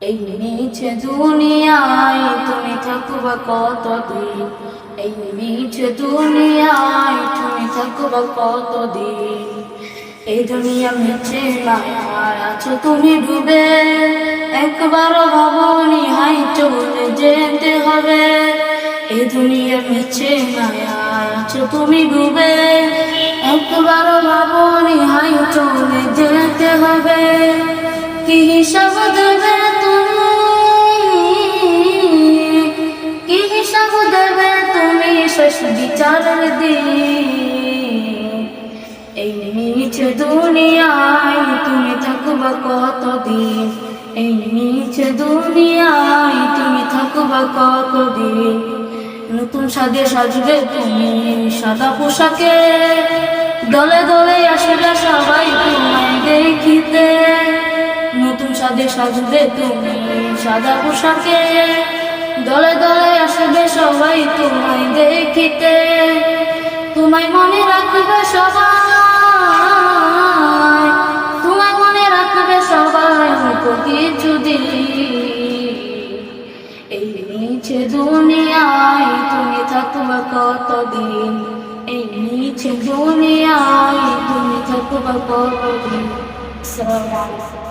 এই মিছে দুনিয়ায় তুমি থাকবা কতদিন, এই মিছে দুনিয়ায় তুমি থাকবা কতদিন। এই দুনিয়া মিছে মায়ায় আছো তুমি ডুবে, একবারও ভাবনি হাই চলে যেতে হবে। এই দুনিয়া মিছে মায়ায় আছো তুমি ডুবে, একবারও ভাবনি হাই চলে যেতে হবে। কি হিসাব দেবে তুমি, কি হিসাব দেবে তুমি শেষ বিচারের দিন। এই মিছে দুনিয়ায় তুমি থাকবা কতদিন, এই মিছে দুনিয়ায় তুমি থাকবা কতদিন। নতুন সাজে সাজবে তুমি সাদা পোশাকে, দলে দলে আসবে সবাই তোমায় দেখিতে। নতুন সাজে সাজবে তুমি সাদা পোশাকে, দলে দলে আসবে সবাই তোমায় দেখিতে। তোমায় মনে রাখবে সবাই, তোমায় মনে রাখবে সবাই অল্প কিছুদিন। এই মিছে দুনিয়ায় তুমি থাকবা কতদিন, এই মিছে দুনিয়ায় তুমি থাকবা কতদিন। আসসালামু আলাইকুম।